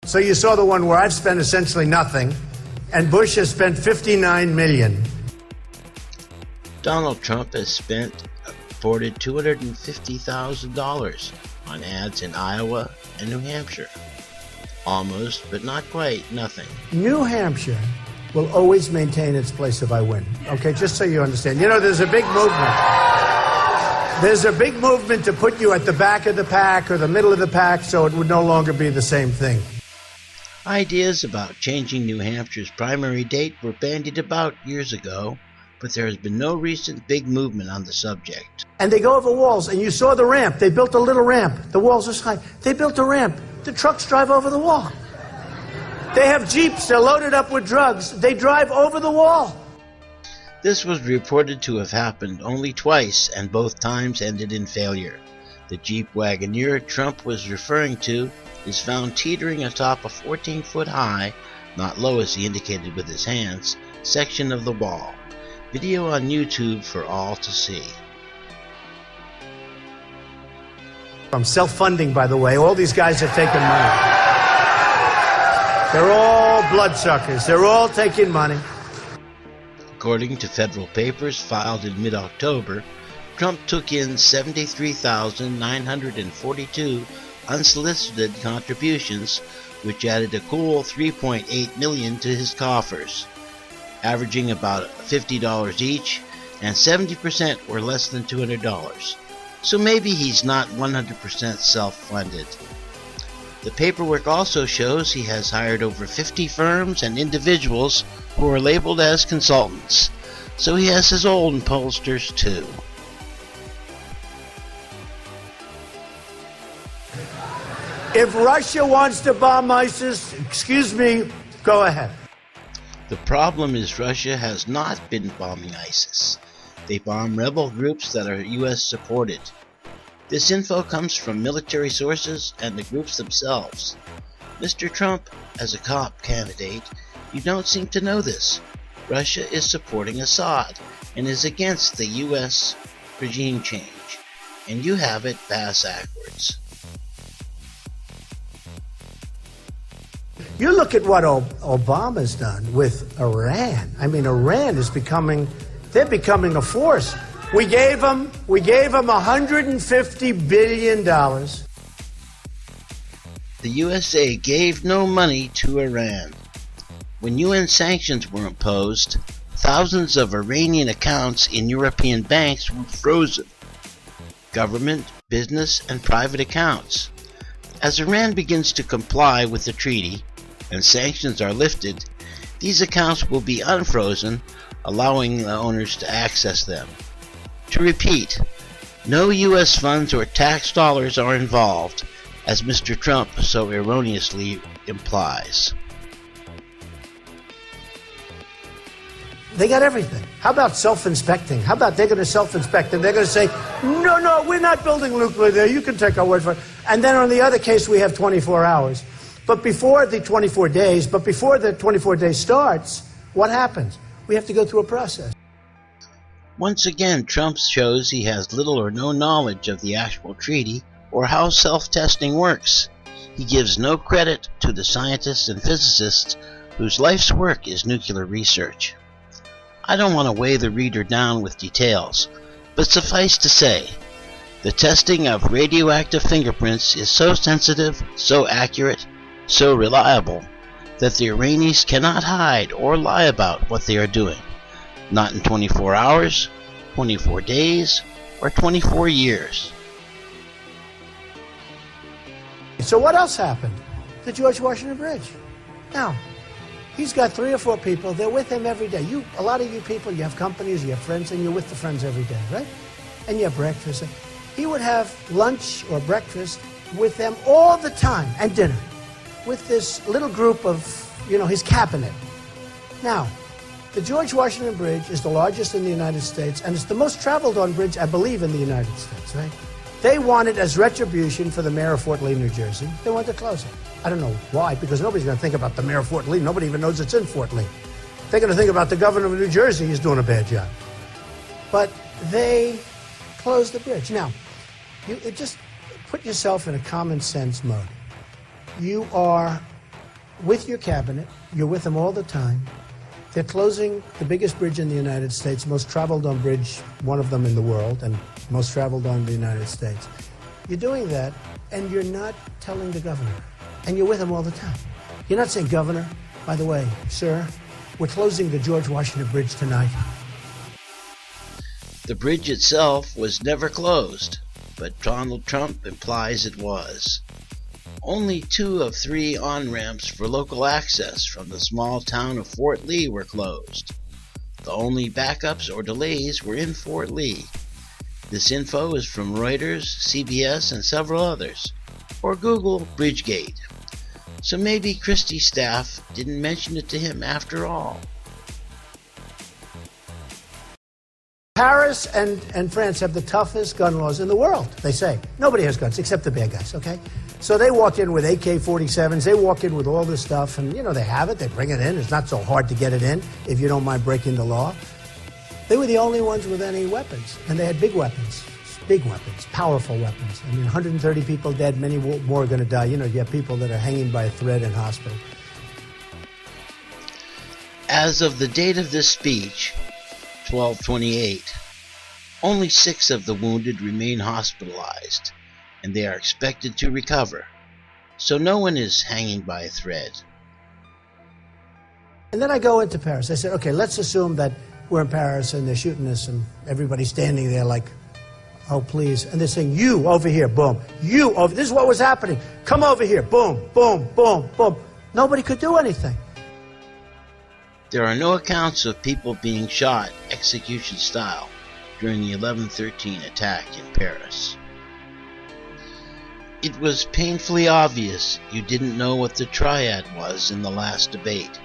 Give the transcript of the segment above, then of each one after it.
So you saw the one where I've spent essentially nothing, and Bush has spent $59 million. Donald Trump has spent a reported $250,000 on ads in Iowa and New Hampshire. Almost, but not quite, nothing. New Hampshire will always maintain its place if I win. Okay, just so you understand. You know, there's a big movement. There's a big movement to put you at the back of the pack or the middle of the pack, so it would no longer be the same thing. Ideas about changing New Hampshire's primary date were bandied about years ago, but there has been no recent big movement on the subject. And they go over walls, and you saw the ramp. They built a little ramp. The walls are high. They built a ramp. The trucks drive over the wall. They have Jeeps. They're loaded up with drugs. They drive over the wall. This was reported to have happened only twice, and both times ended in failure. The Jeep Wagoneer Trump was referring to is found teetering atop a 14-foot high, not low as he indicated with his hands, section of the wall. Video on YouTube for all to see. From self-funding, by the way. All these guys are taking money. They're all bloodsuckers. They're all taking money. According to federal papers filed in mid-October, Trump took in $73,942 unsolicited contributions, which added a cool $3.8 million to his coffers, averaging about $50 each, and 70% were less than $200. So maybe he's not 100% self-funded. The paperwork also shows he has hired over 50 firms and individuals who are labeled as consultants, so he has his own pollsters too. If Russia wants to bomb ISIS, excuse me, go ahead. The problem is Russia has not been bombing ISIS. They bomb rebel groups that are U.S. supported. This info comes from military sources and the groups themselves. Mr. Trump, as a cop candidate, you don't seem to know this. Russia is supporting Assad and is against the U.S. regime change, and you have it bass-ackwards. You look at what Obama's done with Iran. I mean, Iran is they're becoming a force. We gave them $150 billion. The USA gave no money to Iran. When UN sanctions were imposed, thousands of Iranian accounts in European banks were frozen. Government, business, and private accounts. As Iran begins to comply with the treaty and sanctions are lifted, these accounts will be unfrozen, allowing the owners to access them. To repeat, no U.S. funds or tax dollars are involved, as Mr. Trump so erroneously implies. They got everything. How about self-inspecting? How about they're going to self-inspect and they're going to say, no, we're not building nuclear there. You can take our word for it. And then on the other case, we have 24 hours. But before the 24 days starts, what happens? We have to go through a process. Once again, Trump shows he has little or no knowledge of the actual treaty or how self-testing works. He gives no credit to the scientists and physicists whose life's work is nuclear research. I don't want to weigh the reader down with details, but suffice to say, the testing of radioactive fingerprints is so sensitive, so accurate, so reliable, that the Iranians cannot hide or lie about what they are doing. Not in 24 hours, 24 days, or 24 years. So what else happened? The George Washington Bridge. Now, he's got 3 or 4 people. They're with him every day. A lot of you people, you have companies, you have friends, and you're with the friends every day, right? And you have breakfast. He would have lunch or breakfast with them all the time, and dinner, with this little group of, his cabinet. Now, the George Washington Bridge is the largest in the United States, and it's the most traveled on bridge, I believe, in the United States, right? They want it as retribution for the mayor of Fort Lee, New Jersey. They want to close it. I don't know why, because nobody's going to think about the mayor of Fort Lee. Nobody even knows it's in Fort Lee. They're going to think about the governor of New Jersey. He's doing a bad job. But they closed the bridge. Now, you just put yourself in a common sense mode. You are with your cabinet. You're with them all the time. They're closing the biggest bridge in the United States, most traveled on bridge, one of them in the world, and most traveled on in the United States. You're doing that, and you're not telling the governor. And you're with him all the time. You're not saying, Governor, by the way, sir, we're closing the George Washington Bridge tonight. The bridge itself was never closed, but Donald Trump implies it was. Only 2 of 3 on-ramps for local access from the small town of Fort Lee were closed. The only backups or delays were in Fort Lee. This info is from Reuters, CBS, and several others. Or Google Bridgegate. So maybe Christie's staff didn't mention it to him after all. Paris and France have the toughest gun laws in the world, they say. Nobody has guns except the bad guys, okay? So they walk in with AK-47s, they walk in with all this stuff, and, they have it, they bring it in. It's not so hard to get it in if you don't mind breaking the law. They were the only ones with any weapons, and they had big weapons, powerful weapons. 130 people dead, many more are going to die. You have people that are hanging by a thread in hospital. As of the date of this speech, 12/28, only 6 of the wounded remain hospitalized, and they are expected to recover. So no one is hanging by a thread. And then I go into Paris. I said, okay, let's assume that we're in Paris and they're shooting us and everybody's standing there like, oh, please. And they're saying, you over here, boom. You over, this is what was happening. Come over here, boom, boom, boom, boom. Nobody could do anything. There are no accounts of people being shot execution style during the 11/13 attack in Paris. It was painfully obvious you didn't know what the triad was in the last debate.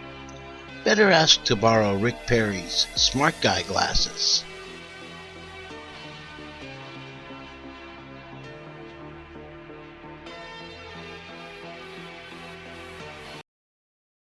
Better ask to borrow Rick Perry's smart guy glasses.